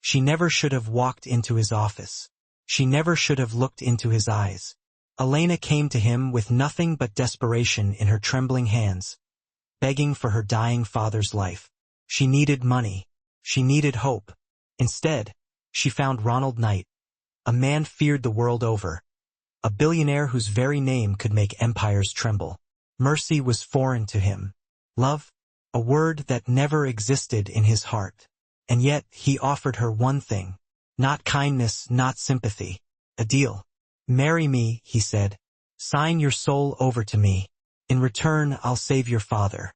She never should have walked into his office. She never should have looked into his eyes. Elena came to him with nothing but desperation in her trembling hands, begging for her dying father's life. She needed money. She needed hope. Instead, she found Ronald Knight, a man feared the world over, a billionaire whose very name could make empires tremble. Mercy was foreign to him. Love, a word that never existed in his heart. And yet he offered her one thing. Not kindness, not sympathy. A deal. Marry me, he said. Sign your soul over to me. In return, I'll save your father.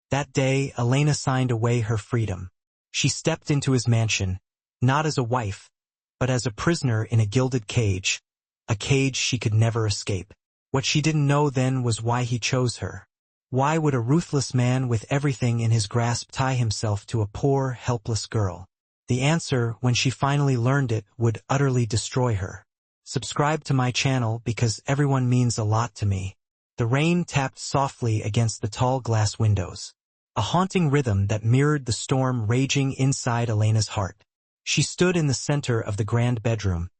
That day, Elena signed away her freedom. She stepped into his mansion, not as a wife, but as a prisoner in a gilded cage, a cage she could never escape. What she didn't know then was why he chose her. Why would a ruthless man with everything in his grasp tie himself to a poor, helpless girl? The answer, when she finally learned it, would utterly destroy her. Subscribe to my channel because everyone means a lot to me. The rain tapped softly against the tall glass windows, a haunting rhythm that mirrored the storm raging inside Elena's heart. She stood in the center of the grand bedroom,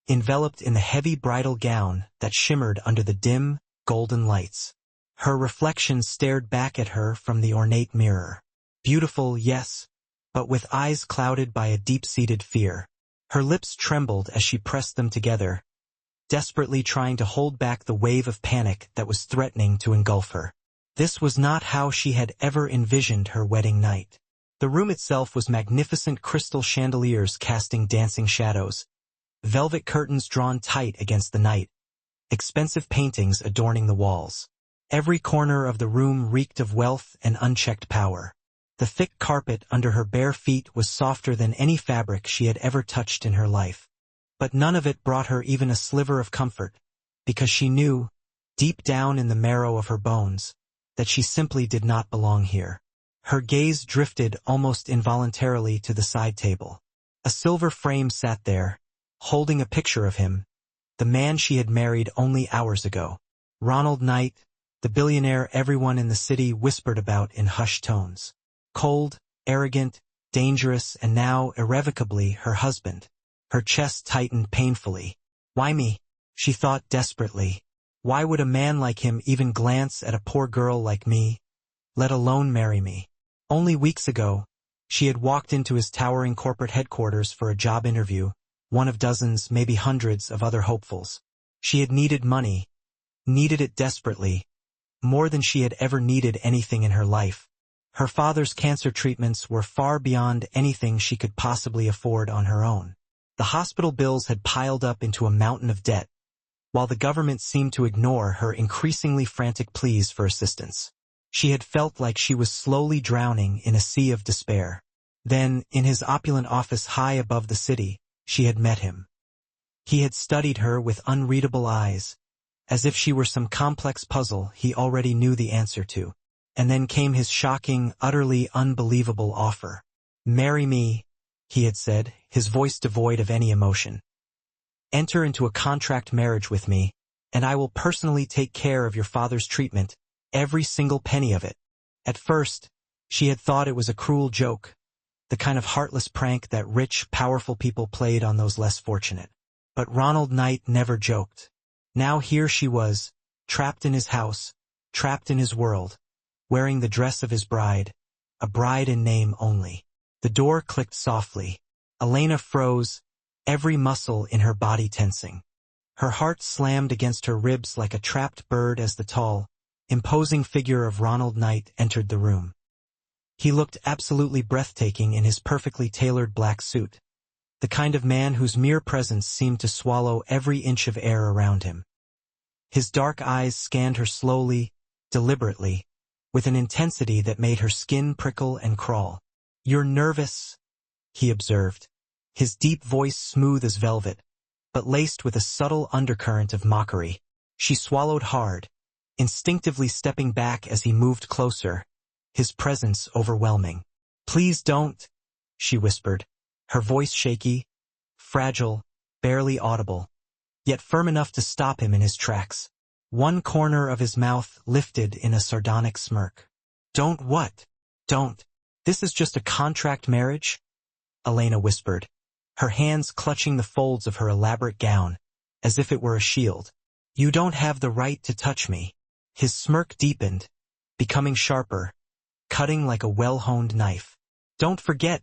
enveloped in the heavy bridal gown that shimmered under the dim, golden lights. Her reflection stared back at her from the ornate mirror. Beautiful, yes, but with eyes clouded by a deep-seated fear. Her lips trembled as she pressed them together, desperately trying to hold back the wave of panic that was threatening to engulf her. This was not how she had ever envisioned her wedding night. The room itself was magnificent crystal chandeliers casting dancing shadows, velvet curtains drawn tight against the night, expensive paintings adorning the walls. Every corner of the room reeked of wealth and unchecked power. The thick carpet under her bare feet was softer than any fabric she had ever touched in her life. But none of it brought her even a sliver of comfort, because she knew, deep down in the marrow of her bones, that she simply did not belong here. Her gaze drifted almost involuntarily to the side table. A silver frame sat there, holding a picture of him, the man she had married only hours ago. Ronald Knight, the billionaire everyone in the city whispered about in hushed tones. Cold, arrogant, dangerous, and now, irrevocably, her husband. Her chest tightened painfully. Why me? She thought desperately. Why would a man like him even glance at a poor girl like me, let alone marry me? Only weeks ago, she had walked into his towering corporate headquarters for a job interview, one of dozens, maybe hundreds of other hopefuls. She had needed money, needed it desperately, more than she had ever needed anything in her life. Her father's cancer treatments were far beyond anything she could possibly afford on her own. The hospital bills had piled up into a mountain of debt, while the government seemed to ignore her increasingly frantic pleas for assistance. She had felt like she was slowly drowning in a sea of despair. Then, in his opulent office high above the city, she had met him. He had studied her with unreadable eyes, as if she were some complex puzzle he already knew the answer to. And then came his shocking, utterly unbelievable offer. Marry me, he had said, his voice devoid of any emotion. Enter into a contract marriage with me, and I will personally take care of your father's treatment, every single penny of it. At first, she had thought it was a cruel joke, the kind of heartless prank that rich, powerful people played on those less fortunate. But Ronald Knight never joked. Now here she was, trapped in his house, trapped in his world, wearing the dress of his bride, a bride in name only. The door clicked softly. Elena froze, every muscle in her body tensing. Her heart slammed against her ribs like a trapped bird as the tall, imposing figure of Ronald Knight entered the room. He looked absolutely breathtaking in his perfectly tailored black suit, the kind of man whose mere presence seemed to swallow every inch of air around him. His dark eyes scanned her slowly, deliberately, with an intensity that made her skin prickle and crawl. "You're nervous," he observed, his deep voice smooth as velvet, but laced with a subtle undercurrent of mockery. She swallowed hard, instinctively stepping back as he moved closer, his presence overwhelming. "Please don't," she whispered, her voice shaky, fragile, barely audible, yet firm enough to stop him in his tracks. One corner of his mouth lifted in a sardonic smirk. "Don't what? Don't. This is just a contract marriage?" Elena whispered, her hands clutching the folds of her elaborate gown, as if it were a shield. "You don't have the right to touch me." His smirk deepened, becoming sharper, cutting like a well-honed knife. "Don't forget,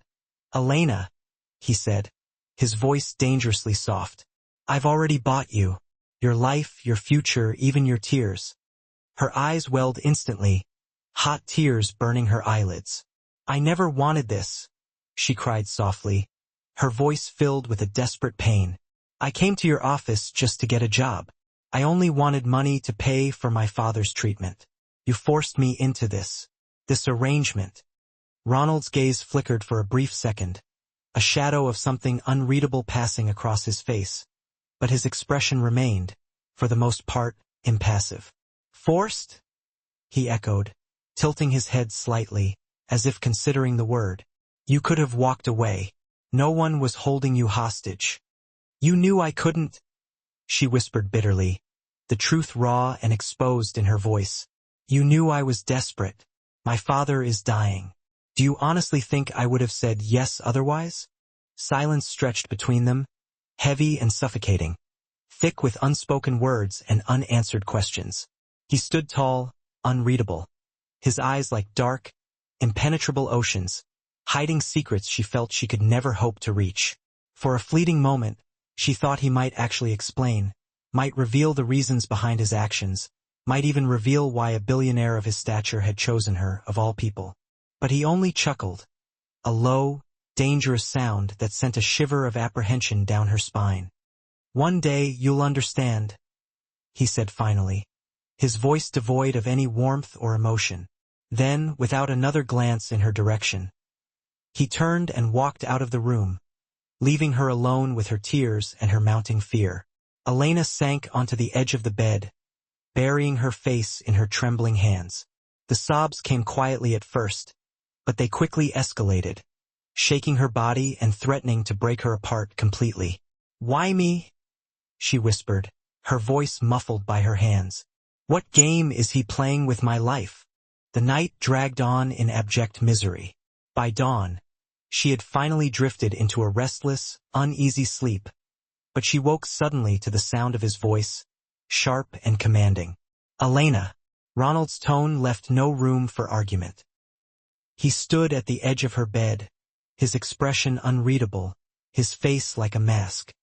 Elena," he said, his voice dangerously soft. "I've already bought you. Your life, your future, even your tears." Her eyes welled instantly, hot tears burning her eyelids. "I never wanted this," she cried softly, her voice filled with a desperate pain. "I came to your office just to get a job. I only wanted money to pay for my father's treatment. You forced me into this arrangement." Ronald's gaze flickered for a brief second, a shadow of something unreadable passing across his face, but his expression remained, for the most part, impassive. "Forced?" he echoed, tilting his head slightly, as if considering the word. "You could have walked away. No one was holding you hostage." "You knew I couldn't," she whispered bitterly, the truth raw and exposed in her voice. "You knew I was desperate. My father is dying. Do you honestly think I would have said yes otherwise?" Silence stretched between them, heavy and suffocating, thick with unspoken words and unanswered questions. He stood tall, unreadable, his eyes like dark, impenetrable oceans, hiding secrets she felt she could never hope to reach. For a fleeting moment, she thought he might actually explain, might reveal the reasons behind his actions, might even reveal why a billionaire of his stature had chosen her, of all people. But he only chuckled, a low, dangerous sound that sent a shiver of apprehension down her spine. "One day you'll understand," he said finally, his voice devoid of any warmth or emotion. Then, without another glance in her direction, he turned and walked out of the room, leaving her alone with her tears and her mounting fear. Elena sank onto the edge of the bed, burying her face in her trembling hands. The sobs came quietly at first, but they quickly escalated, shaking her body and threatening to break her apart completely. "Why me?" she whispered, her voice muffled by her hands. "What game is he playing with my life?" The night dragged on in abject misery. By dawn, she had finally drifted into a restless, uneasy sleep, but she woke suddenly to the sound of his voice, sharp and commanding. "Elena!" Ronald's tone left no room for argument. He stood at the edge of her bed, his expression unreadable, his face like a mask.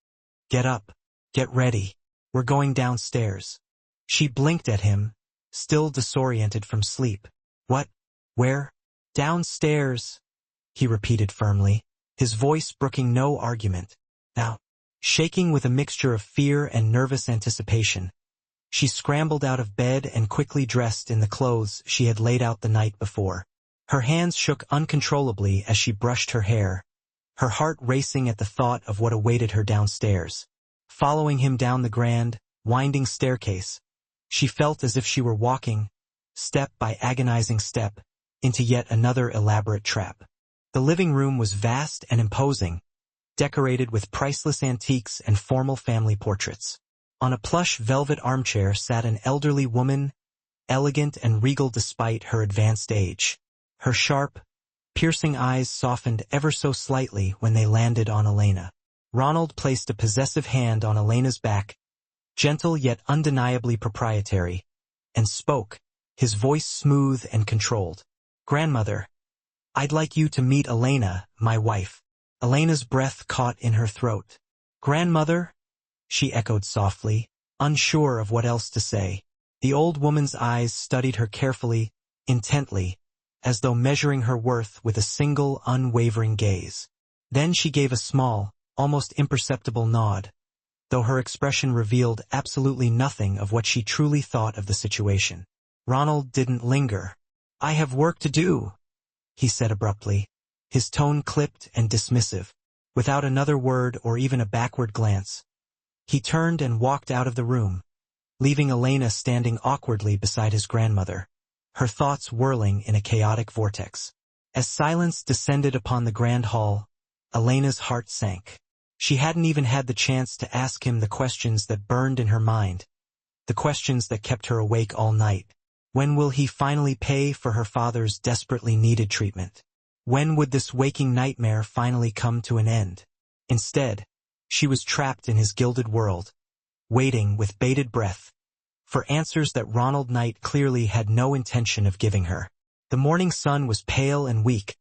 "Get up. Get ready. We're going downstairs." She blinked at him, still disoriented from sleep. "What? Where?" "Downstairs," he repeated firmly, his voice brooking no argument. Now, shaking with a mixture of fear and nervous anticipation, she scrambled out of bed and quickly dressed in the clothes she had laid out the night before. Her hands shook uncontrollably as she brushed her hair, her heart racing at the thought of what awaited her downstairs. Following him down the grand, winding staircase, she felt as if she were walking, step by agonizing step, into yet another elaborate trap. The living room was vast and imposing, decorated with priceless antiques and formal family portraits. On a plush velvet armchair sat an elderly woman, elegant and regal despite her advanced age. Her sharp, piercing eyes softened ever so slightly when they landed on Elena. Ronald placed a possessive hand on Elena's back, gentle yet undeniably proprietary, and spoke, his voice smooth and controlled. "Grandmother, I'd like you to meet Elena, my wife." Elena's breath caught in her throat. "Grandmother?" she echoed softly, unsure of what else to say. The old woman's eyes studied her carefully, intently, as though measuring her worth with a single, unwavering gaze. Then she gave a small, almost imperceptible nod, though her expression revealed absolutely nothing of what she truly thought of the situation. Ronald didn't linger. "I have work to do," he said abruptly, his tone clipped and dismissive. Without another word or even a backward glance, he turned and walked out of the room, leaving Elena standing awkwardly beside his grandmother, her thoughts whirling in a chaotic vortex. As silence descended upon the grand hall, Elena's heart sank. She hadn't even had the chance to ask him the questions that burned in her mind, the questions that kept her awake all night. When will he finally pay for her father's desperately needed treatment? When would this waking nightmare finally come to an end? Instead, she was trapped in his gilded world, waiting with bated breath for answers that Ronald Knight clearly had no intention of giving her. The morning sun was pale and weak,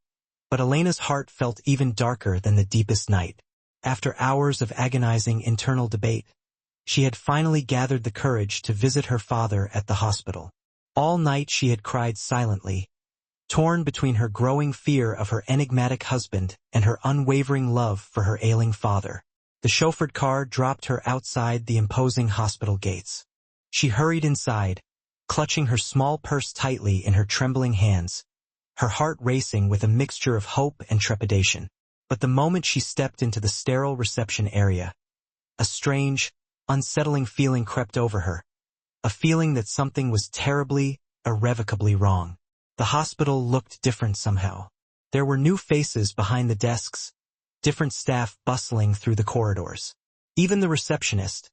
but Elena's heart felt even darker than the deepest night. After hours of agonizing internal debate, she had finally gathered the courage to visit her father at the hospital. All night she had cried silently, torn between her growing fear of her enigmatic husband and her unwavering love for her ailing father. The chauffeured car dropped her outside the imposing hospital gates. She hurried inside, clutching her small purse tightly in her trembling hands, her heart racing with a mixture of hope and trepidation. But the moment she stepped into the sterile reception area, a strange, unsettling feeling crept over her, a feeling that something was terribly, irrevocably wrong. The hospital looked different somehow. There were new faces behind the desks, different staff bustling through the corridors. Even the receptionist,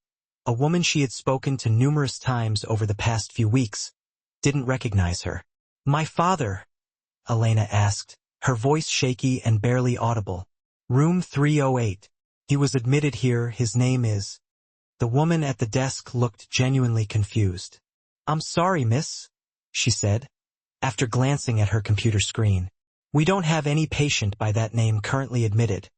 a woman she had spoken to numerous times over the past few weeks, didn't recognize her. "My father?" Elena asked, her voice shaky and barely audible. "Room 308. He was admitted here, his name is..." The woman at the desk looked genuinely confused. "I'm sorry, miss," she said, after glancing at her computer screen. "We don't have any patient by that name currently admitted,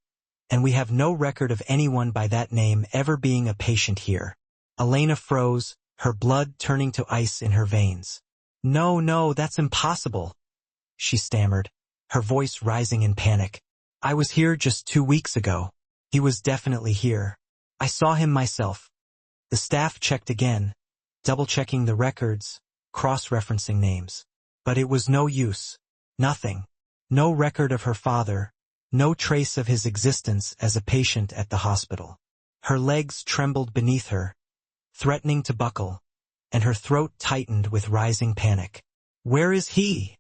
and we have no record of anyone by that name ever being a patient here." Elena froze, her blood turning to ice in her veins. No, that's impossible," she stammered, her voice rising in panic. "I was here just 2 weeks ago. He was definitely here. I saw him myself." The staff checked again, double-checking the records, cross-referencing names. But it was no use. Nothing. No record of her father, no trace of his existence as a patient at the hospital. Her legs trembled beneath her, threatening to buckle, and her throat tightened with rising panic. "Where is he?"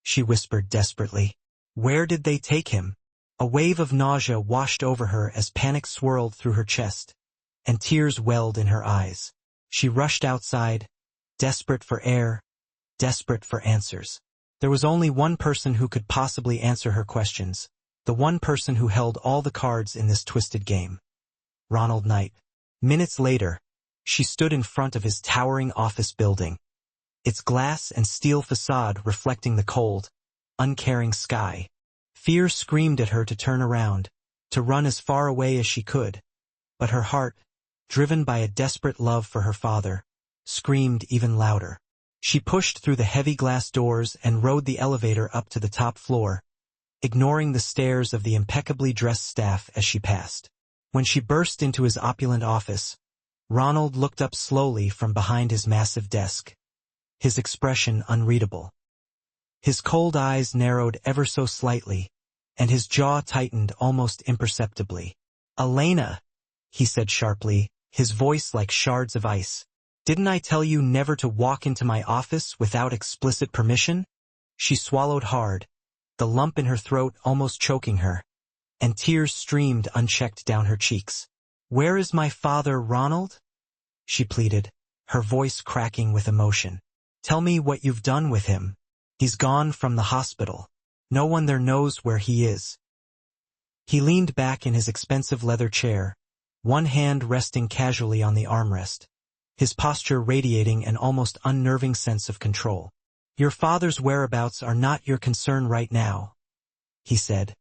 she whispered desperately. "Where did they take him?" A wave of nausea washed over her as panic swirled through her chest, and tears welled in her eyes. She rushed outside, desperate for air, desperate for answers. There was only one person who could possibly answer her questions, the one person who held all the cards in this twisted game. Ronald Knight. Minutes later, she stood in front of his towering office building, its glass and steel facade reflecting the cold, uncaring sky. Fear screamed at her to turn around, to run as far away as she could, but her heart, driven by a desperate love for her father, screamed even louder. She pushed through the heavy glass doors and rode the elevator up to the top floor, ignoring the stares of the impeccably dressed staff as she passed. When she burst into his opulent office, Ronald looked up slowly from behind his massive desk, his expression unreadable. His cold eyes narrowed ever so slightly, and his jaw tightened almost imperceptibly. "Elena," he said sharply, his voice like shards of ice. "Didn't I tell you never to walk into my office without explicit permission?" She swallowed hard, the lump in her throat almost choking her, and tears streamed unchecked down her cheeks. "Where is my father, Ronald?" she pleaded, her voice cracking with emotion. "Tell me what you've done with him. He's gone from the hospital. No one there knows where he is." He leaned back in his expensive leather chair, one hand resting casually on the armrest, his posture radiating an almost unnerving sense of control. "Your father's whereabouts are not your concern right now," he said,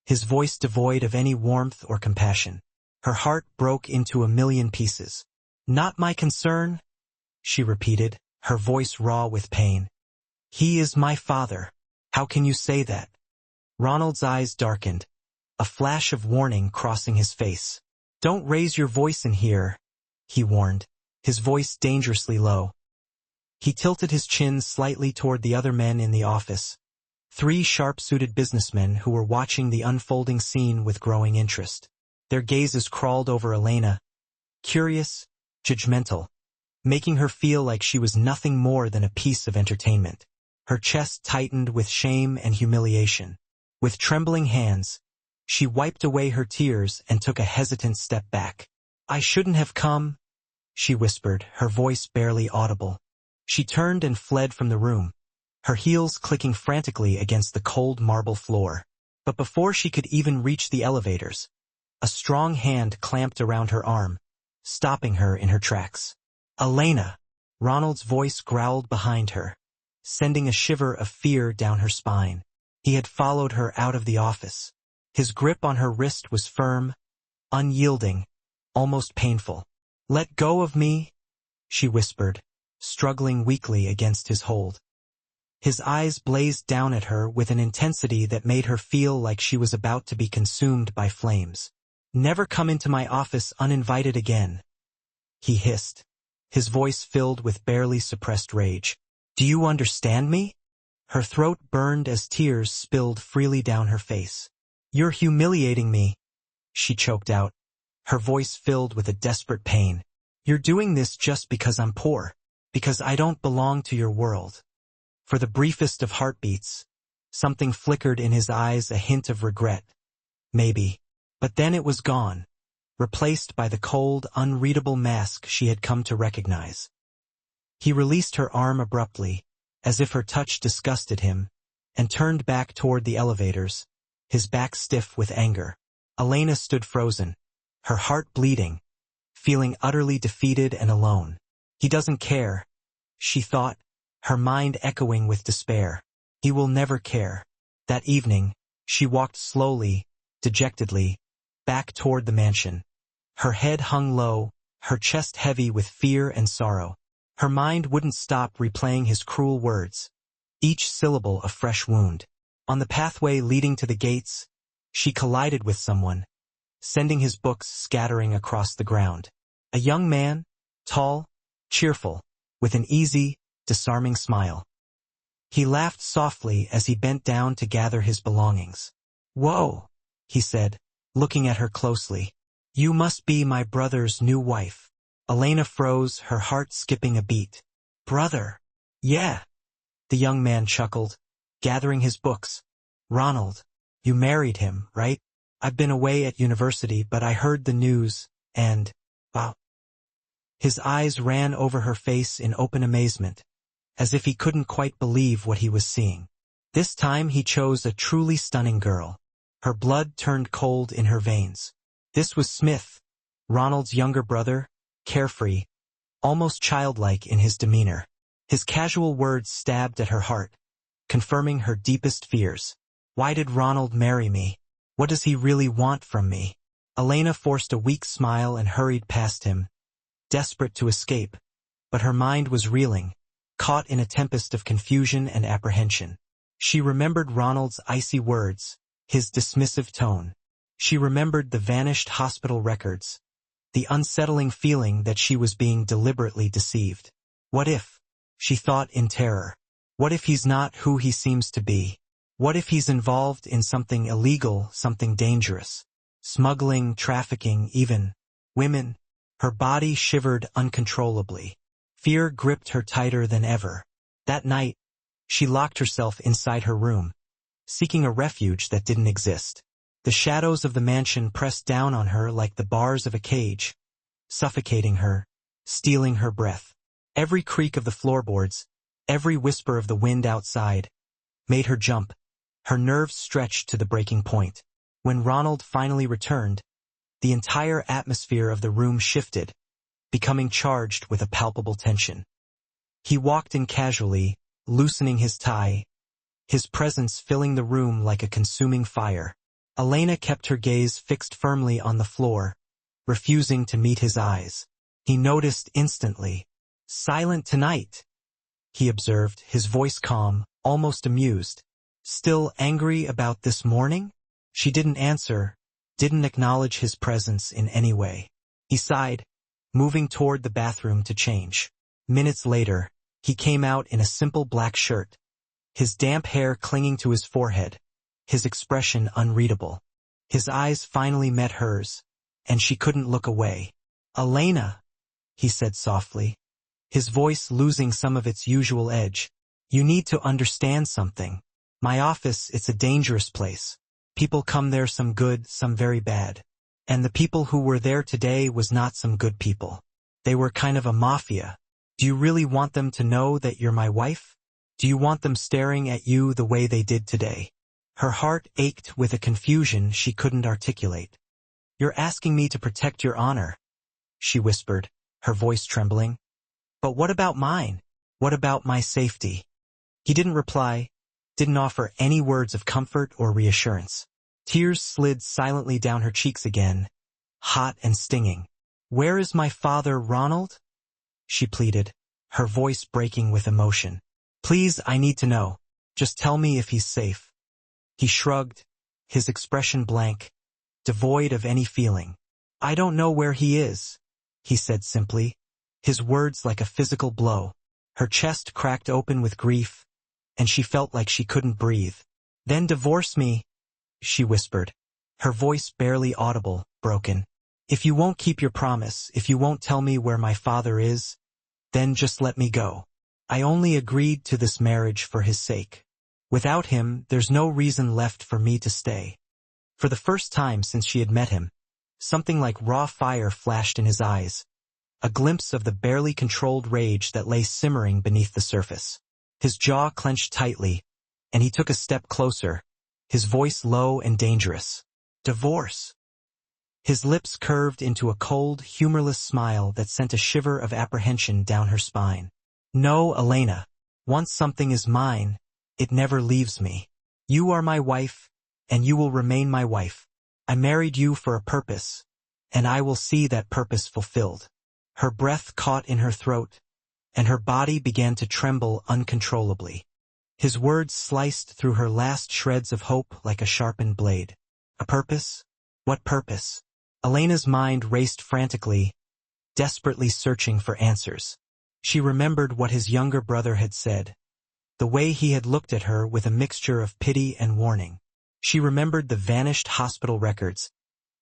his voice devoid of any warmth or compassion. Her heart broke into a million pieces. "Not my concern?" she repeated, her voice raw with pain. "He is my father. How can you say that?" Ronald's eyes darkened, a flash of warning crossing his face. "Don't raise your voice in here," he warned, his voice dangerously low. He tilted his chin slightly toward the other men in the office, 3 sharp-suited businessmen who were watching the unfolding scene with growing interest. Their gazes crawled over Elena, curious, judgmental, making her feel like she was nothing more than a piece of entertainment. Her chest tightened with shame and humiliation. With trembling hands, she wiped away her tears and took a hesitant step back. "I shouldn't have come," she whispered, her voice barely audible. She turned and fled from the room, her heels clicking frantically against the cold marble floor. But before she could even reach the elevators, A strong hand clamped around her arm, stopping her in her tracks. "Elena!" Ronald's voice growled behind her, sending a shiver of fear down her spine. He had followed her out of the office. His grip on her wrist was firm, unyielding, almost painful. "Let go of me," she whispered, struggling weakly against his hold. His eyes blazed down at her with an intensity that made her feel like she was about to be consumed by flames. "Never come into my office uninvited again," he hissed, his voice filled with barely suppressed rage. "Do you understand me?" Her throat burned as tears spilled freely down her face. "You're humiliating me," she choked out, her voice filled with a desperate pain. "You're doing this just because I'm poor, because I don't belong to your world." For the briefest of heartbeats, something flickered in his eyes, a hint of regret. Maybe. But then it was gone, replaced by the cold, unreadable mask she had come to recognize. He released her arm abruptly, as if her touch disgusted him, and turned back toward the elevators, his back stiff with anger. Elena stood frozen, her heart bleeding, feeling utterly defeated and alone. He doesn't care, she thought, her mind echoing with despair. He will never care. That evening, she walked slowly, dejectedly, back toward the mansion. Her head hung low, her chest heavy with fear and sorrow. Her mind wouldn't stop replaying his cruel words, each syllable a fresh wound. On the pathway leading to the gates, she collided with someone, sending his books scattering across the ground. A young man, tall, cheerful, with an easy, disarming smile. He laughed softly as he bent down to gather his belongings. "Whoa," he said, looking at her closely. "You must be my brother's new wife." Elena froze, her heart skipping a beat. "Brother?" "Yeah." The young man chuckled, gathering his books. "Ronald, you married him, right? I've been away at university, but I heard the news, and, wow." His eyes ran over her face in open amazement, as if he couldn't quite believe what he was seeing. This time he chose a truly stunning girl. Her blood turned cold in her veins. This was Smith, Ronald's younger brother, carefree, almost childlike in his demeanor. His casual words stabbed at her heart, confirming her deepest fears. Why did Ronald marry me? What does he really want from me? Elena forced a weak smile and hurried past him, desperate to escape, but her mind was reeling, caught in a tempest of confusion and apprehension. She remembered Ronald's icy words, his dismissive tone. She remembered the vanished hospital records, the unsettling feeling that she was being deliberately deceived. What if? She thought in terror. What if he's not who he seems to be? What if he's involved in something illegal, something dangerous? Smuggling, trafficking, even women? Her body shivered uncontrollably. Fear gripped her tighter than ever. That night, she locked herself inside her room, seeking a refuge that didn't exist. The shadows of the mansion pressed down on her like the bars of a cage, suffocating her, stealing her breath. Every creak of the floorboards, every whisper of the wind outside, made her jump, her nerves stretched to the breaking point. When Ronald finally returned, the entire atmosphere of the room shifted, becoming charged with a palpable tension. He walked in casually, loosening his tie, his presence filling the room like a consuming fire. Elena kept her gaze fixed firmly on the floor, refusing to meet his eyes. He noticed instantly. "Silent tonight," he observed, his voice calm, almost amused. "Still angry about this morning?" She didn't answer, didn't acknowledge his presence in any way. He sighed, moving toward the bathroom to change. Minutes later, he came out in a simple black shirt, his damp hair clinging to his forehead, his expression unreadable. His eyes finally met hers, and she couldn't look away. "Elena," he said softly, his voice losing some of its usual edge. "You need to understand something. My office, it's a dangerous place. People come there, some good, some very bad. And the people who were there today was not some good people. They were kind of a mafia. Do you really want them to know that you're my wife? Do you want them staring at you the way they did today?" Her heart ached with a confusion she couldn't articulate. You're asking me to protect your honor, she whispered, her voice trembling. But what about mine? What about my safety? He didn't reply, didn't offer any words of comfort or reassurance. Tears slid silently down her cheeks again, hot and stinging. Where is my father, Ronald? She pleaded, her voice breaking with emotion. Please, I need to know. Just tell me if he's safe. He shrugged, his expression blank, devoid of any feeling. I don't know where he is, he said simply, his words like a physical blow. Her chest cracked open with grief, and she felt like she couldn't breathe. Then divorce me, she whispered, her voice barely audible, broken. If you won't keep your promise, if you won't tell me where my father is, then just let me go. I only agreed to this marriage for his sake. Without him, there's no reason left for me to stay. For the first time since she had met him, something like raw fire flashed in his eyes, a glimpse of the barely controlled rage that lay simmering beneath the surface. His jaw clenched tightly, and he took a step closer, his voice low and dangerous. Divorce. His lips curved into a cold, humorless smile that sent a shiver of apprehension down her spine. No, Elena. Once something is mine, it never leaves me. You are my wife, and you will remain my wife. I married you for a purpose, and I will see that purpose fulfilled. Her breath caught in her throat, and her body began to tremble uncontrollably. His words sliced through her last shreds of hope like a sharpened blade. A purpose? What purpose? Elena's mind raced frantically, desperately searching for answers. She remembered what his younger brother had said, the way he had looked at her with a mixture of pity and warning. She remembered the vanished hospital records,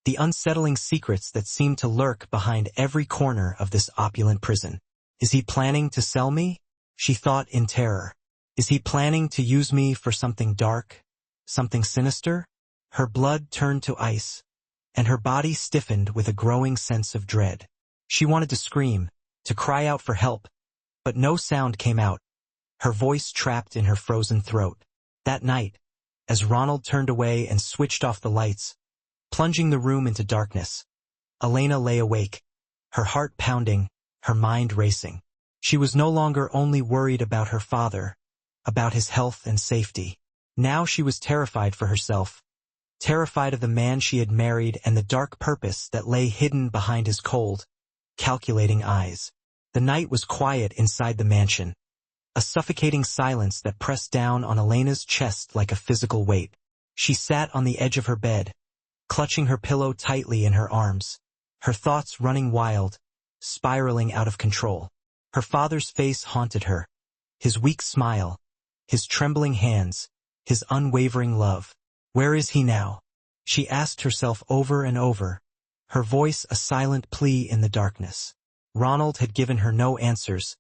the unsettling secrets that seemed to lurk behind every corner of this opulent prison. Is he planning to sell me? She thought in terror. Is he planning to use me for something dark, something sinister? Her blood turned to ice, and her body stiffened with a growing sense of dread. She wanted to scream, to cry out for help, but no sound came out, her voice trapped in her frozen throat. That night, as Ronald turned away and switched off the lights, plunging the room into darkness, Elena lay awake, her heart pounding, her mind racing. She was no longer only worried about her father, about his health and safety. Now she was terrified for herself, terrified of the man she had married and the dark purpose that lay hidden behind his cold, calculating eyes. The night was quiet inside the mansion, a suffocating silence that pressed down on Elena's chest like a physical weight. She sat on the edge of her bed, clutching her pillow tightly in her arms, her thoughts running wild, spiraling out of control. Her father's face haunted her, his weak smile, his trembling hands, his unwavering love. Where is he now? She asked herself over and over, her voice a silent plea in the darkness. Ronald had given her no answers,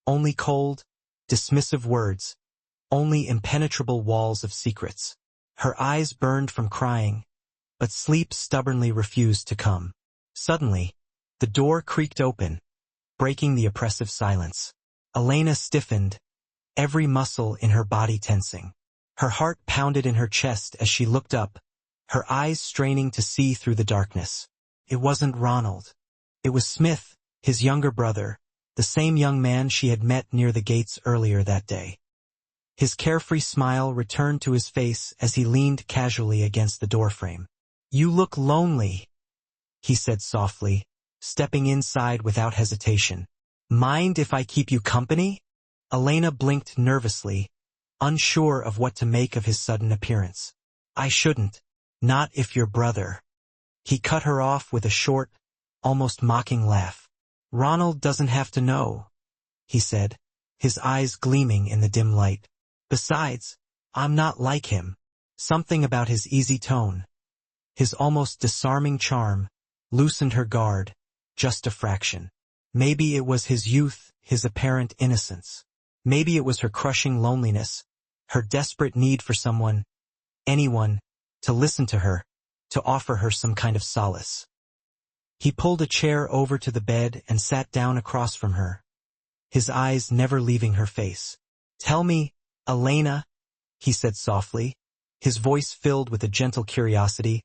only cold, dismissive words, only impenetrable walls of secrets. Her eyes burned from crying, but sleep stubbornly refused to come. Suddenly, the door creaked open, breaking the oppressive silence. Elena stiffened, every muscle in her body tensing. Her heart pounded in her chest as she looked up, her eyes straining to see through the darkness. It wasn't Ronald. It was Smith, his younger brother, the same young man she had met near the gates earlier that day. His carefree smile returned to his face as he leaned casually against the doorframe. "You look lonely," he said softly, stepping inside without hesitation. "Mind if I keep you company?" Elena blinked nervously, unsure of what to make of his sudden appearance. "I shouldn't. Not if you're brother." He cut her off with a short, almost mocking laugh. "Ronald doesn't have to know," he said, his eyes gleaming in the dim light. "Besides, I'm not like him." Something about his easy tone, his almost disarming charm, loosened her guard, just a fraction. Maybe it was his youth, his apparent innocence. Maybe it was her crushing loneliness, her desperate need for someone, anyone, to listen to her, to offer her some kind of solace. He pulled a chair over to the bed and sat down across from her, his eyes never leaving her face. "Tell me, Elena," he said softly, his voice filled with a gentle curiosity,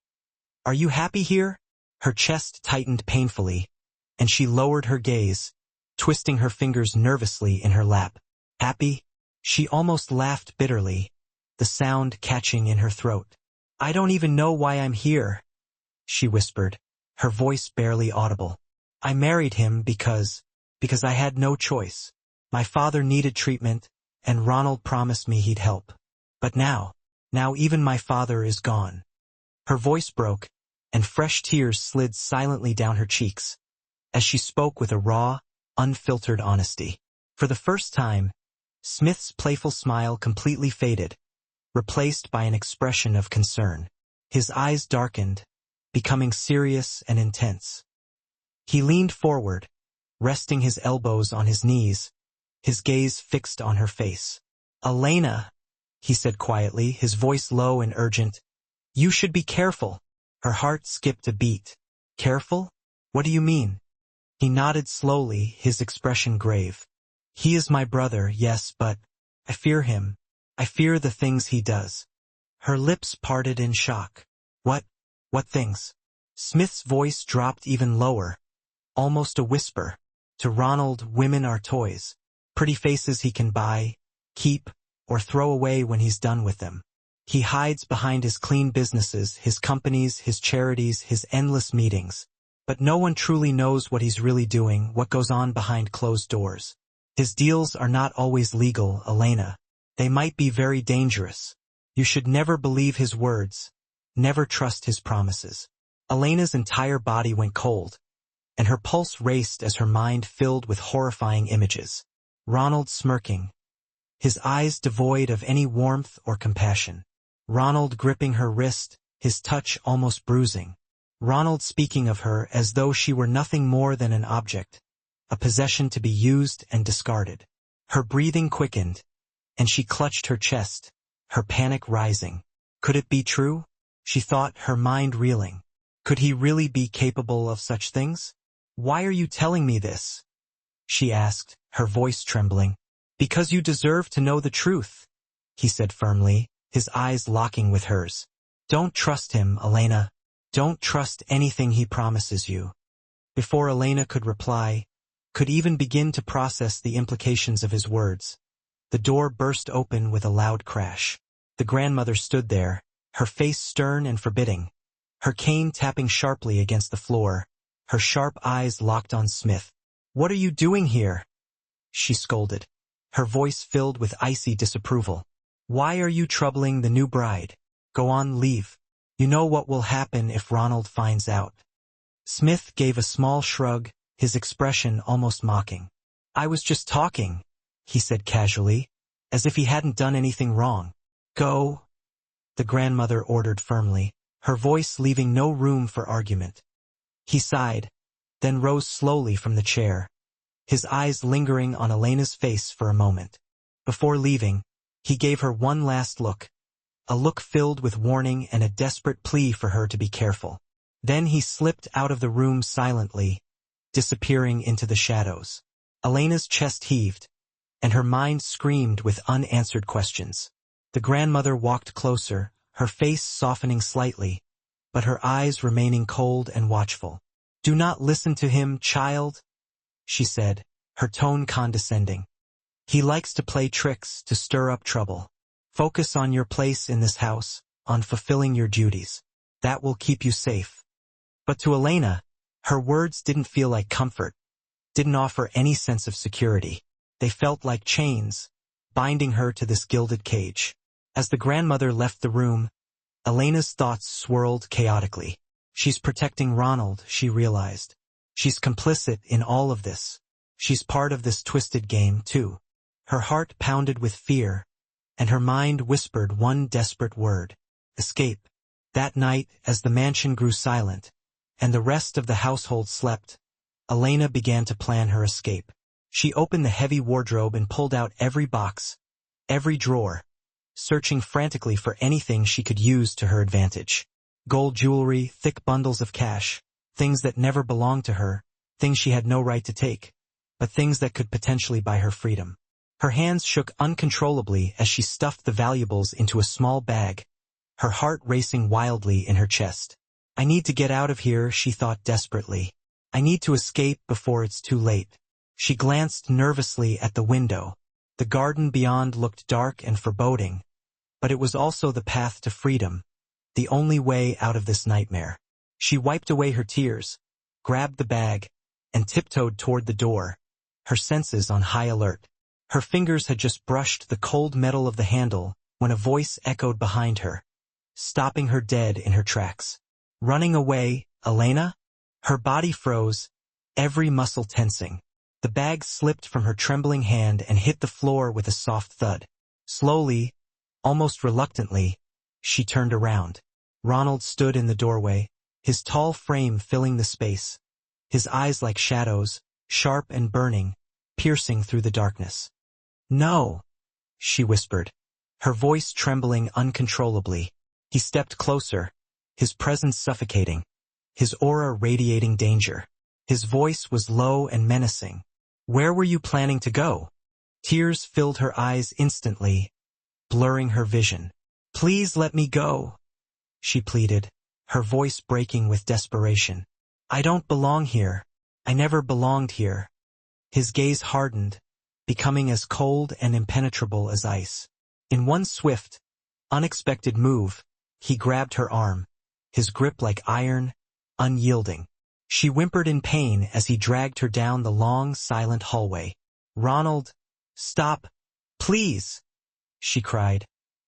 "are you happy here? Her chest tightened painfully, and she lowered her gaze, twisting her fingers nervously in her lap. Happy? She almost laughed bitterly, the sound catching in her throat. I don't even know why I'm here, she whispered, her voice barely audible. I married him because I had no choice. My father needed treatment, and Ronald promised me he'd help. But now even my father is gone. Her voice broke, and fresh tears slid silently down her cheeks, as she spoke with a raw, unfiltered honesty. For the first time, Smith's playful smile completely faded, replaced by an expression of concern. His eyes darkened, becoming serious and intense. He leaned forward, resting his elbows on his knees, his gaze fixed on her face. Elena, he said quietly, his voice low and urgent, you should be careful. Her heart skipped a beat. Careful? What do you mean? He nodded slowly, his expression grave. He is my brother, yes, but I fear him. I fear the things he does. Her lips parted in shock. What things? Smith's voice dropped even lower, almost a whisper. To Ronald, women are toys. Pretty faces he can buy, keep, or throw away when he's done with them. He hides behind his clean businesses, his companies, his charities, his endless meetings. But no one truly knows what he's really doing, what goes on behind closed doors. His deals are not always legal, Elena. They might be very dangerous. You should never believe his words, never trust his promises. Elena's entire body went cold, and her pulse raced as her mind filled with horrifying images. Ronald smirking, his eyes devoid of any warmth or compassion. Ronald gripping her wrist, his touch almost bruising. Ronald speaking of her as though she were nothing more than an object, a possession to be used and discarded. Her breathing quickened, and she clutched her chest, her panic rising. Could it be true? She thought, her mind reeling. Could he really be capable of such things? Why are you telling me this? She asked, her voice trembling. Because you deserve to know the truth, he said firmly, his eyes locking with hers. Don't trust him, Elena. Don't trust anything he promises you. Before Elena could reply, could even begin to process the implications of his words, the door burst open with a loud crash. The grandmother stood there, her face stern and forbidding, her cane tapping sharply against the floor, her sharp eyes locked on Smith. What are you doing here? She scolded, her voice filled with icy disapproval. Why are you troubling the new bride? Go on, leave. You know what will happen if Ronald finds out. Smith gave a small shrug, his expression almost mocking. I was just talking, he said casually, as if he hadn't done anything wrong. Go, the grandmother ordered firmly, her voice leaving no room for argument. He sighed, then rose slowly from the chair, his eyes lingering on Elena's face for a moment. Before leaving, he gave her one last look, a look filled with warning and a desperate plea for her to be careful. Then he slipped out of the room silently, disappearing into the shadows. Elena's chest heaved, and her mind screamed with unanswered questions. The grandmother walked closer, her face softening slightly, but her eyes remaining cold and watchful. Do not listen to him, child, she said, her tone condescending. He likes to play tricks to stir up trouble. Focus on your place in this house, on fulfilling your duties. That will keep you safe. But to Elena, her words didn't feel like comfort, didn't offer any sense of security. They felt like chains, binding her to this gilded cage. As the grandmother left the room, Elena's thoughts swirled chaotically. She's protecting Ronald, she realized. She's complicit in all of this. She's part of this twisted game, too. Her heart pounded with fear, and her mind whispered one desperate word: escape. That night, as the mansion grew silent, and the rest of the household slept, Elena began to plan her escape. She opened the heavy wardrobe and pulled out every box, every drawer, searching frantically for anything she could use to her advantage. Gold jewelry, thick bundles of cash, things that never belonged to her, things she had no right to take, but things that could potentially buy her freedom. Her hands shook uncontrollably as she stuffed the valuables into a small bag, her heart racing wildly in her chest. I need to get out of here, she thought desperately. I need to escape before it's too late. She glanced nervously at the window. The garden beyond looked dark and foreboding, but it was also the path to freedom, the only way out of this nightmare. She wiped away her tears, grabbed the bag, and tiptoed toward the door, her senses on high alert. Her fingers had just brushed the cold metal of the handle when a voice echoed behind her, stopping her dead in her tracks. Running away, Elena? Her body froze, every muscle tensing. The bag slipped from her trembling hand and hit the floor with a soft thud. Slowly, almost reluctantly, she turned around. Ronald stood in the doorway, his tall frame filling the space, his eyes like shadows, sharp and burning, piercing through the darkness. "No," she whispered, her voice trembling uncontrollably. He stepped closer, his presence suffocating, his aura radiating danger. His voice was low and menacing. "Where were you planning to go?" Tears filled her eyes instantly, blurring her vision. "Please let me go," she pleaded, her voice breaking with desperation. "I don't belong here. I never belonged here." His gaze hardened, becoming as cold and impenetrable as ice. In one swift, unexpected move, he grabbed her arm, his grip like iron, unyielding. She whimpered in pain as he dragged her down the long, silent hallway. "Ronald, stop, please," she cried,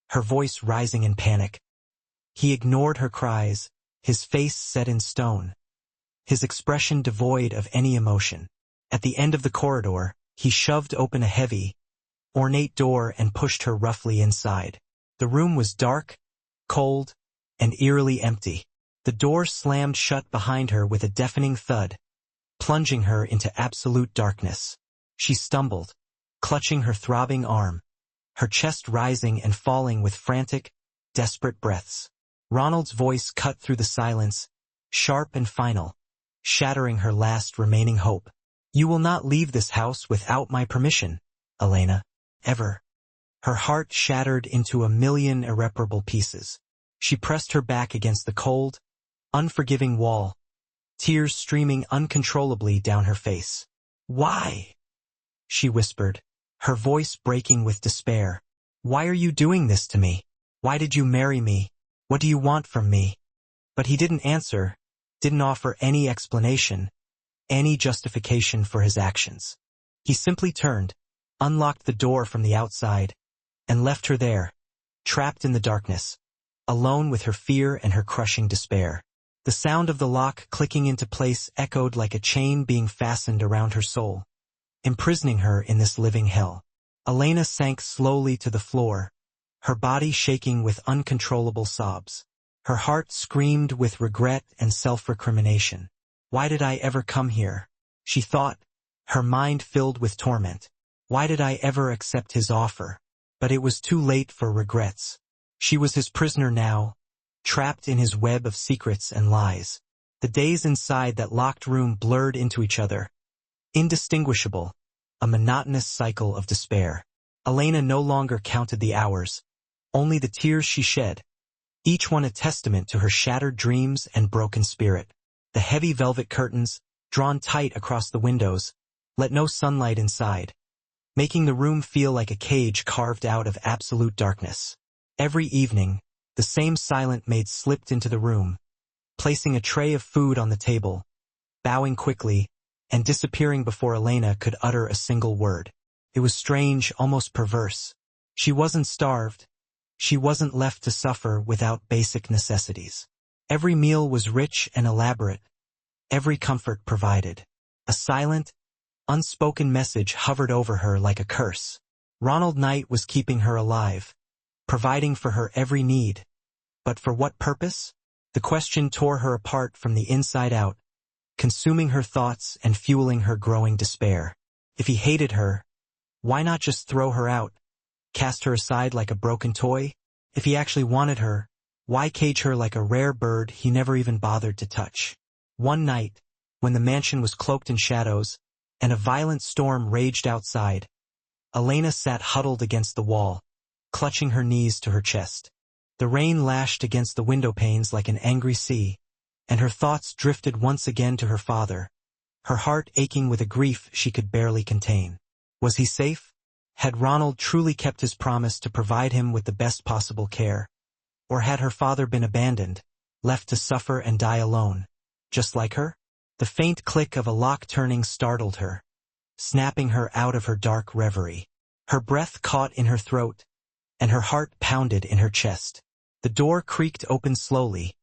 her voice rising in panic. He ignored her cries, his face set in stone, his expression devoid of any emotion. At the end of the corridor, he shoved open a heavy, ornate door and pushed her roughly inside. The room was dark, cold, and eerily empty. The door slammed shut behind her with a deafening thud, plunging her into absolute darkness. She stumbled, clutching her throbbing arm, her chest rising and falling with frantic, desperate breaths. Ronald's voice cut through the silence, sharp and final, shattering her last remaining hope. "You will not leave this house without my permission, Elena, ever." Her heart shattered into a million irreparable pieces. She pressed her back against the cold, unforgiving wall, tears streaming uncontrollably down her face. "Why?" she whispered, her voice breaking with despair. "Why are you doing this to me? Why did you marry me? What do you want from me?" But he didn't answer, didn't offer any explanation, any justification for his actions. He simply turned, unlocked the door from the outside, and left her there, trapped in the darkness, alone with her fear and her crushing despair. The sound of the lock clicking into place echoed like a chain being fastened around her soul, imprisoning her in this living hell. Elena sank slowly to the floor, her body shaking with uncontrollable sobs. Her heart screamed with regret and self-recrimination. "Why did I ever come here?" she thought, her mind filled with torment. "Why did I ever accept his offer?" But it was too late for regrets. She was his prisoner now, trapped in his web of secrets and lies. The days inside that locked room blurred into each other, indistinguishable, a monotonous cycle of despair. Elena no longer counted the hours, only the tears she shed, each one a testament to her shattered dreams and broken spirit. The heavy velvet curtains, drawn tight across the windows, let no sunlight inside, making the room feel like a cage carved out of absolute darkness. Every evening, the same silent maid slipped into the room, placing a tray of food on the table, bowing quickly, and disappearing before Elena could utter a single word. It was strange, almost perverse. She wasn't starved. She wasn't left to suffer without basic necessities. Every meal was rich and elaborate, every comfort provided. A silent, unspoken message hovered over her like a curse. Ronald Knight was keeping her alive, providing for her every need. But for what purpose? The question tore her apart from the inside out, consuming her thoughts and fueling her growing despair. If he hated her, why not just throw her out, cast her aside like a broken toy? If he actually wanted her, why cage her like a rare bird he never even bothered to touch? One night, when the mansion was cloaked in shadows, and a violent storm raged outside, Elena sat huddled against the wall, clutching her knees to her chest. The rain lashed against the window panes like an angry sea, and her thoughts drifted once again to her father, her heart aching with a grief she could barely contain. Was he safe? Had Ronald truly kept his promise to provide him with the best possible care? Or had her father been abandoned, left to suffer and die alone, just like her? The faint click of a lock turning startled her, snapping her out of her dark reverie. Her breath caught in her throat, and her heart pounded in her chest. The door creaked open slowly,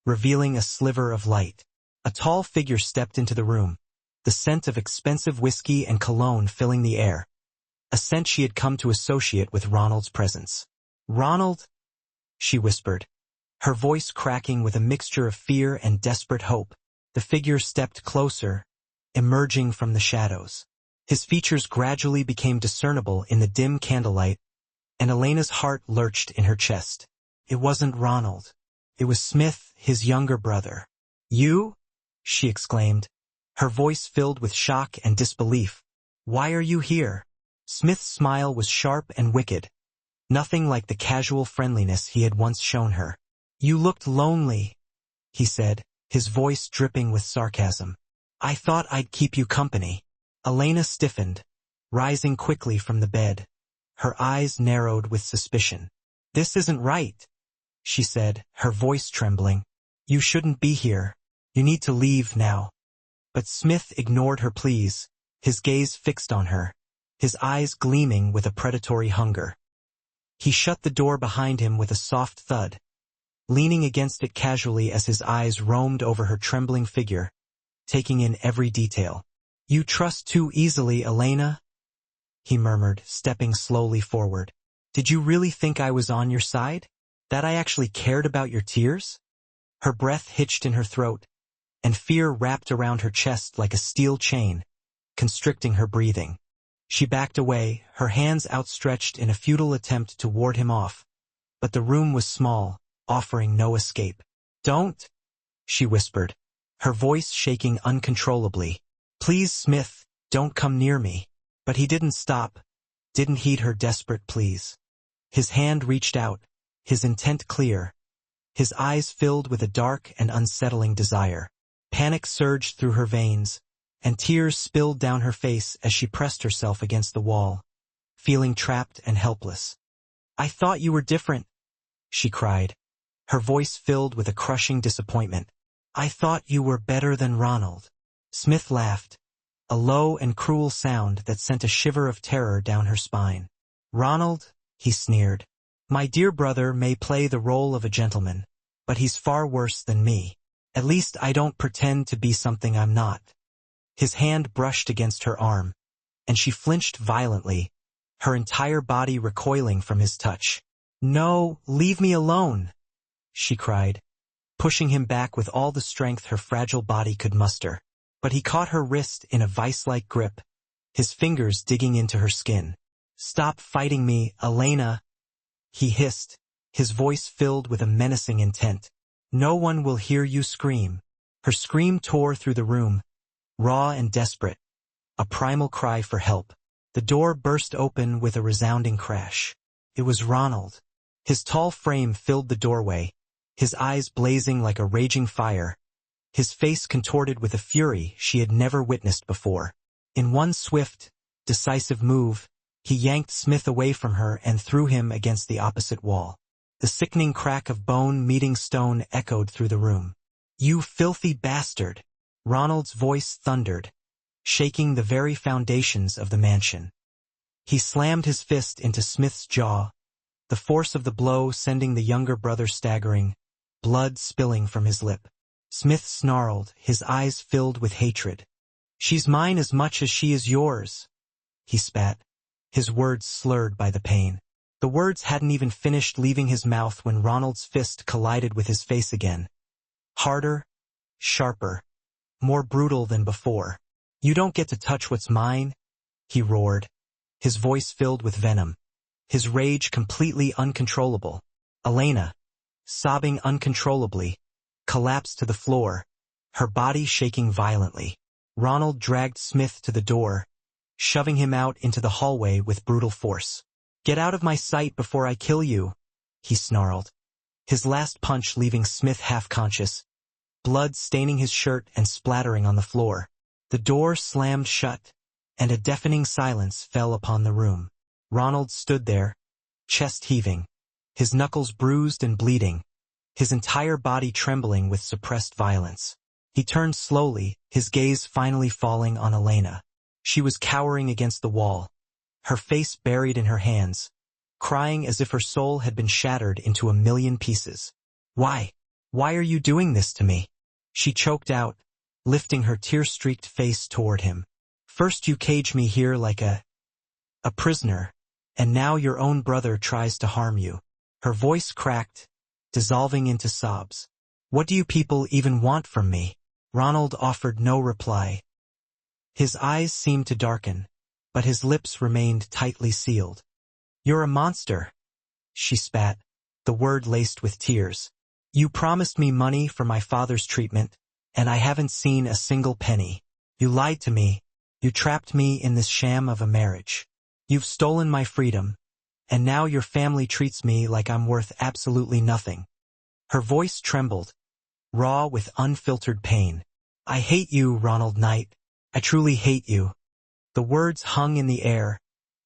revealing a sliver of light. A tall figure stepped into the room, the scent of expensive whiskey and cologne filling the air, a scent she had come to associate with Ronald's presence. "Ronald?" she whispered, her voice cracking with a mixture of fear and desperate hope. The figure stepped closer, emerging from the shadows. His features gradually became discernible in the dim candlelight, and Elena's heart lurched in her chest. It wasn't Ronald. It was Smith, his younger brother. "You?" she exclaimed, her voice filled with shock and disbelief. "Why are you here?" Smith's smile was sharp and wicked, nothing like the casual friendliness he had once shown her. "You looked lonely," he said, his voice dripping with sarcasm. "I thought I'd keep you company." Elena stiffened, rising quickly from the bed, her eyes narrowed with suspicion. "This isn't right," she said, her voice trembling. "You shouldn't be here. You need to leave now." But Smith ignored her pleas, his gaze fixed on her, his eyes gleaming with a predatory hunger. He shut the door behind him with a soft thud, leaning against it casually as his eyes roamed over her trembling figure, taking in every detail. "You trust too easily, Elena," he murmured, stepping slowly forward. "Did you really think I was on your side? That I actually cared about your tears?" Her breath hitched in her throat, and fear wrapped around her chest like a steel chain, constricting her breathing. She backed away, her hands outstretched in a futile attempt to ward him off, but the room was small, offering no escape. "Don't," she whispered, her voice shaking uncontrollably. "Please, Smith, don't come near me." But he didn't stop, didn't heed her desperate pleas. His hand reached out, his intent clear, his eyes filled with a dark and unsettling desire. Panic surged through her veins, and tears spilled down her face as she pressed herself against the wall, feeling trapped and helpless. "I thought you were different," she cried, her voice filled with a crushing disappointment. "I thought you were better than Ronald." Smith laughed, a low and cruel sound that sent a shiver of terror down her spine. "Ronald," he sneered, "my dear brother may play the role of a gentleman, but he's far worse than me. At least I don't pretend to be something I'm not." His hand brushed against her arm, and she flinched violently, her entire body recoiling from his touch. "No, leave me alone," she cried, pushing him back with all the strength her fragile body could muster. But he caught her wrist in a vice-like grip, his fingers digging into her skin. "Stop fighting me, Elena," he hissed, his voice filled with a menacing intent. "No one will hear you scream." Her scream tore through the room, raw and desperate, a primal cry for help. The door burst open with a resounding crash. It was Ronald. His tall frame filled the doorway, his eyes blazing like a raging fire, his face contorted with a fury she had never witnessed before. In one swift, decisive move, he yanked Smith away from her and threw him against the opposite wall. The sickening crack of bone meeting stone echoed through the room. "You filthy bastard!" Ronald's voice thundered, shaking the very foundations of the mansion. He slammed his fist into Smith's jaw, the force of the blow sending the younger brother staggering, blood spilling from his lip. Smith snarled, his eyes filled with hatred. "She's mine as much as she is yours," he spat, his words slurred by the pain. The words hadn't even finished leaving his mouth when Ronald's fist collided with his face again. Harder, sharper, more brutal than before. "You don't get to touch what's mine," he roared, his voice filled with venom, his rage completely uncontrollable. Elena, sobbing uncontrollably, collapsed to the floor, her body shaking violently. Ronald dragged Smith to the door, shoving him out into the hallway with brutal force. "Get out of my sight before I kill you," he snarled, his last punch leaving Smith half-conscious, blood staining his shirt and splattering on the floor. The door slammed shut, and a deafening silence fell upon the room. Ronald stood there, chest heaving, his knuckles bruised and bleeding, his entire body trembling with suppressed violence. He turned slowly, his gaze finally falling on Elena. She was cowering against the wall, her face buried in her hands, crying as if her soul had been shattered into a million pieces. "Why? Why are you doing this to me?" she choked out, lifting her tear-streaked face toward him. "First you cage me here like a prisoner, and now your own brother tries to harm you." Her voice cracked, dissolving into sobs. "What do you people even want from me?" Ronald offered no reply. His eyes seemed to darken, but his lips remained tightly sealed. "You're a monster," she spat, the word laced with tears. "You promised me money for my father's treatment, and I haven't seen a single penny. You lied to me. You trapped me in this sham of a marriage. You've stolen my freedom, and now your family treats me like I'm worth absolutely nothing." Her voice trembled, raw with unfiltered pain. "I hate you, Ronald Knight. I truly hate you." The words hung in the air,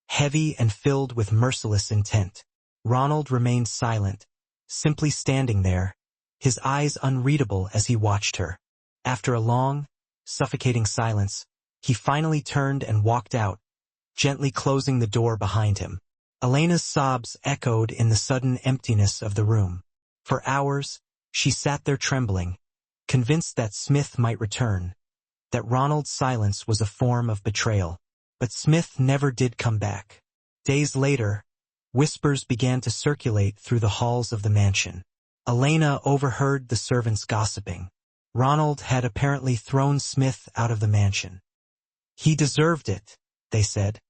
heavy and filled with merciless intent. Ronald remained silent, simply standing there, his eyes unreadable as he watched her. After a long, suffocating silence, he finally turned and walked out, gently closing the door behind him. Elena's sobs echoed in the sudden emptiness of the room. For hours, she sat there trembling, convinced that Smith might return, that Ronald's silence was a form of betrayal. But Smith never did come back. Days later, whispers began to circulate through the halls of the mansion. Elena overheard the servants gossiping. Ronald had apparently thrown Smith out of the mansion. He deserved it, they said.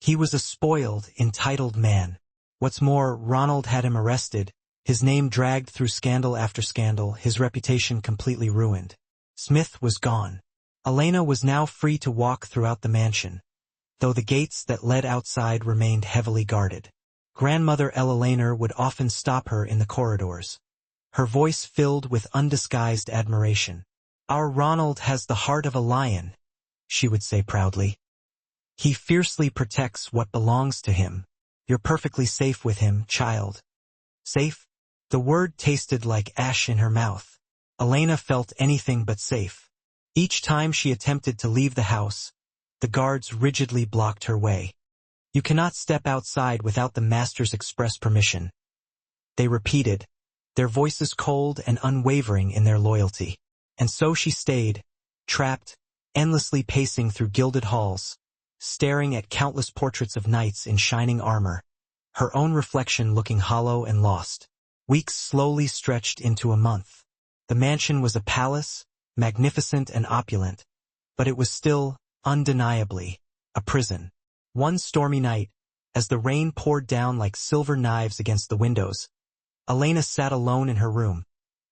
He was a spoiled, entitled man. What's more, Ronald had him arrested, his name dragged through scandal after scandal, his reputation completely ruined. Smith was gone. Elena was now free to walk throughout the mansion, though the gates that led outside remained heavily guarded. Grandmother Elena would often stop her in the corridors, her voice filled with undisguised admiration. "Our Ronald has the heart of a lion," she would say proudly. "He fiercely protects what belongs to him. You're perfectly safe with him, child." Safe? The word tasted like ash in her mouth. Elena felt anything but safe. Each time she attempted to leave the house, the guards rigidly blocked her way. "You cannot step outside without the master's express permission," they repeated, their voices cold and unwavering in their loyalty. And so she stayed, trapped, endlessly pacing through gilded halls, staring at countless portraits of knights in shining armor, her own reflection looking hollow and lost. Weeks slowly stretched into a month. The mansion was a palace, magnificent and opulent, but it was still, undeniably, a prison. One stormy night, as the rain poured down like silver knives against the windows, Elena sat alone in her room,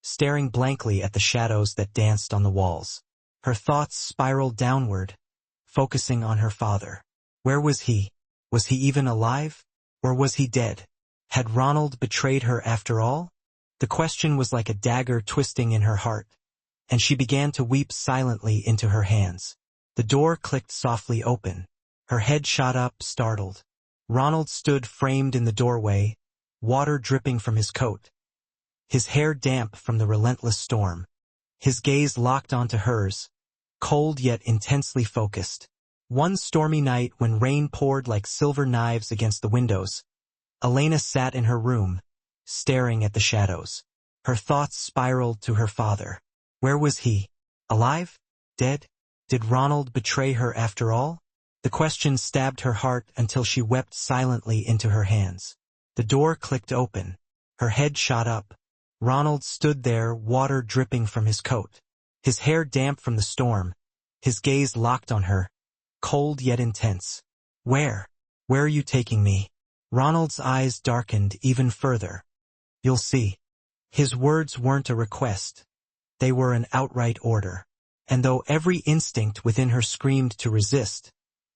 staring blankly at the shadows that danced on the walls. Her thoughts spiraled downward, focusing on her father. Where was he? Was he even alive? Or was he dead? Had Ronald betrayed her after all? The question was like a dagger twisting in her heart, and she began to weep silently into her hands. The door clicked softly open. Her head shot up, startled. Ronald stood framed in the doorway, water dripping from his coat, his hair damp from the relentless storm. His gaze locked onto hers, cold yet intensely focused. One stormy night when rain poured like silver knives against the windows, Elena sat in her room, staring at the shadows. Her thoughts spiraled to her father. Where was he? Alive? Dead? Did Ronald betray her after all? The question stabbed her heart until she wept silently into her hands. The door clicked open. Her head shot up. Ronald stood there, water dripping from his coat, his hair damp from the storm, his gaze locked on her, cold yet intense. Where? Where are you taking me? Ronald's eyes darkened even further. You'll see. His words weren't a request. They were an outright order. And though every instinct within her screamed to resist,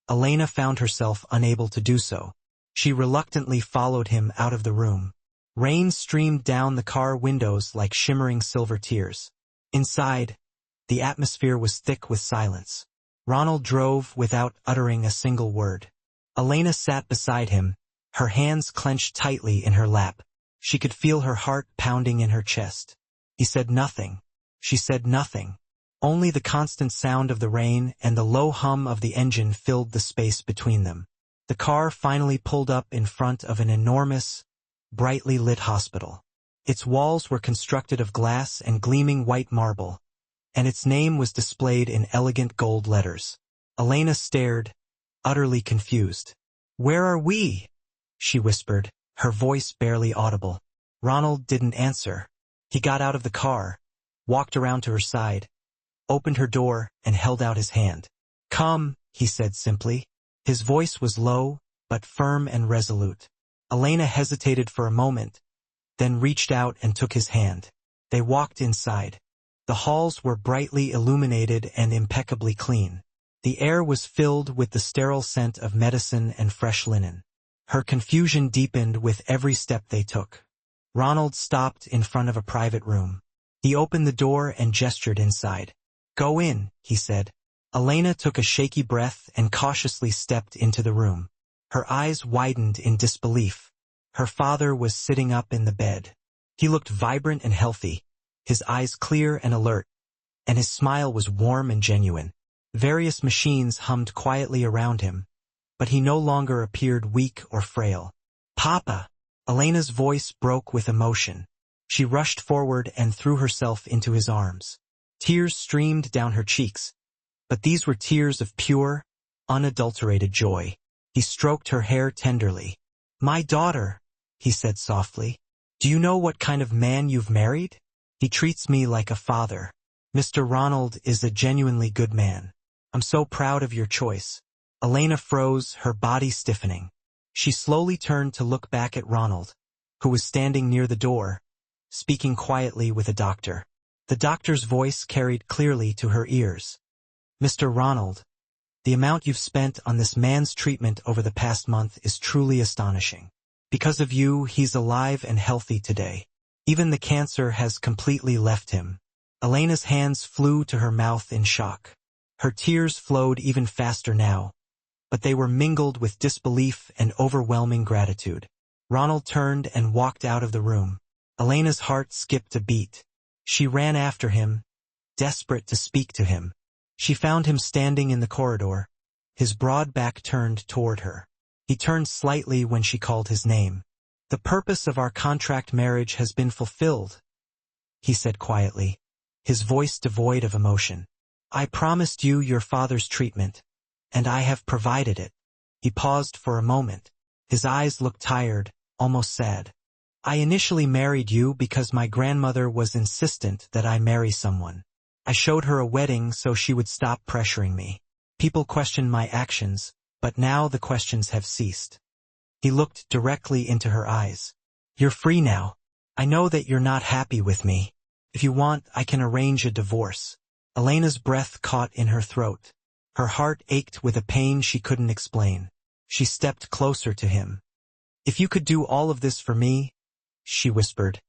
Elena found herself unable to do so. She reluctantly followed him out of the room. Rain streamed down the car windows like shimmering silver tears. Inside, the atmosphere was thick with silence. Ronald drove without uttering a single word. Elena sat beside him, her hands clenched tightly in her lap. She could feel her heart pounding in her chest. He said nothing. She said nothing. Only the constant sound of the rain and the low hum of the engine filled the space between them. The car finally pulled up in front of an enormous, brightly lit hospital. Its walls were constructed of glass and gleaming white marble, and its name was displayed in elegant gold letters. Elena stared, utterly confused. "Where are we?" she whispered, her voice barely audible. Ronald didn't answer. He got out of the car, walked around to her side, opened her door, and held out his hand. "Come," he said simply. His voice was low, but firm and resolute. Elena hesitated for a moment, then reached out and took his hand. They walked inside. The halls were brightly illuminated and impeccably clean. The air was filled with the sterile scent of medicine and fresh linen. Her confusion deepened with every step they took. Ronald stopped in front of a private room. He opened the door and gestured inside. "Go in," he said. Elena took a shaky breath and cautiously stepped into the room. Her eyes widened in disbelief. Her father was sitting up in the bed. He looked vibrant and healthy, his eyes clear and alert, and his smile was warm and genuine. Various machines hummed quietly around him, but he no longer appeared weak or frail. "Papa!" Elena's voice broke with emotion. She rushed forward and threw herself into his arms. Tears streamed down her cheeks, but these were tears of pure, unadulterated joy. He stroked her hair tenderly. "My daughter," he said softly, "do you know what kind of man you've married? He treats me like a father. Mr. Ronald is a genuinely good man. I'm so proud of your choice." Elena froze, her body stiffening. She slowly turned to look back at Ronald, who was standing near the door, speaking quietly with a doctor. The doctor's voice carried clearly to her ears. "Mr. Ronald, the amount you've spent on this man's treatment over the past month is truly astonishing. Because of you, he's alive and healthy today. Even the cancer has completely left him." Elena's hands flew to her mouth in shock. Her tears flowed even faster now, but they were mingled with disbelief and overwhelming gratitude. Ronald turned and walked out of the room. Elena's heart skipped a beat. She ran after him, desperate to speak to him. She found him standing in the corridor, his broad back turned toward her. He turned slightly when she called his name. "The purpose of our contract marriage has been fulfilled," he said quietly, his voice devoid of emotion. "I promised you your father's treatment, and I have provided it." He paused for a moment. His eyes looked tired, almost sad. "I initially married you because my grandmother was insistent that I marry someone. I showed her a wedding so she would stop pressuring me. People questioned my actions, but now the questions have ceased." He looked directly into her eyes. "You're free now. I know that you're not happy with me. If you want, I can arrange a divorce." Elena's breath caught in her throat. Her heart ached with a pain she couldn't explain. She stepped closer to him. "If you could do all of this for me," she whispered,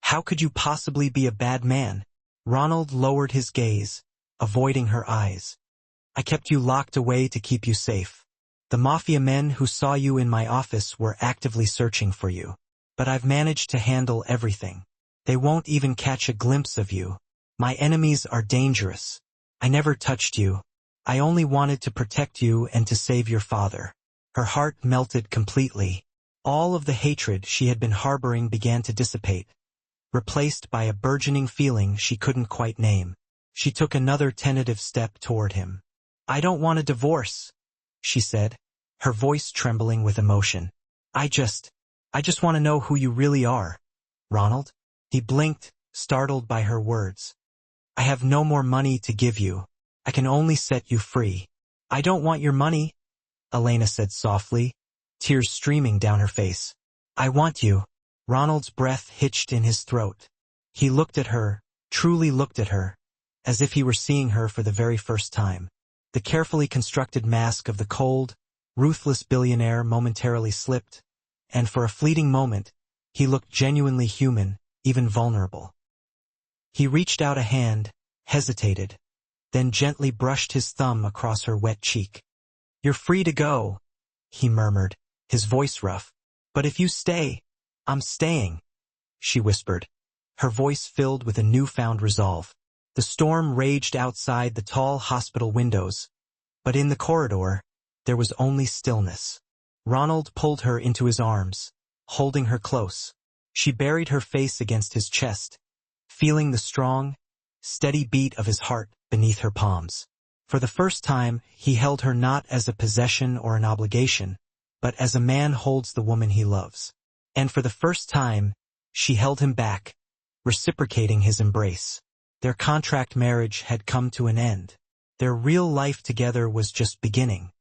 "how could you possibly be a bad man?" Ronald lowered his gaze, avoiding her eyes. "I kept you locked away to keep you safe. The mafia men who saw you in my office were actively searching for you. But I've managed to handle everything. They won't even catch a glimpse of you. My enemies are dangerous. I never touched you. I only wanted to protect you and to save your father." Her heart melted completely. All of the hatred she had been harboring began to dissipate, replaced by a burgeoning feeling she couldn't quite name. She took another tentative step toward him. "I don't want a divorce," she said, her voice trembling with emotion. I just want to know who you really are, Ronald." He blinked, startled by her words. "I have no more money to give you. I can only set you free." "I don't want your money," Elena said softly, tears streaming down her face. "I want you." Ronald's breath hitched in his throat. He looked at her, truly looked at her, as if he were seeing her for the very first time. The carefully constructed mask of the cold, ruthless billionaire momentarily slipped, and for a fleeting moment, he looked genuinely human, even vulnerable. He reached out a hand, hesitated, then gently brushed his thumb across her wet cheek. "You're free to go," he murmured, his voice rough. "But if you stay, I'm staying," she whispered, her voice filled with a newfound resolve. The storm raged outside the tall hospital windows, but in the corridor, there was only stillness. Ronald pulled her into his arms, holding her close. She buried her face against his chest, feeling the strong, steady beat of his heart beneath her palms. For the first time, he held her not as a possession or an obligation, but as a man holds the woman he loves. And for the first time, she held him back, reciprocating his embrace. Their contract marriage had come to an end. Their real life together was just beginning.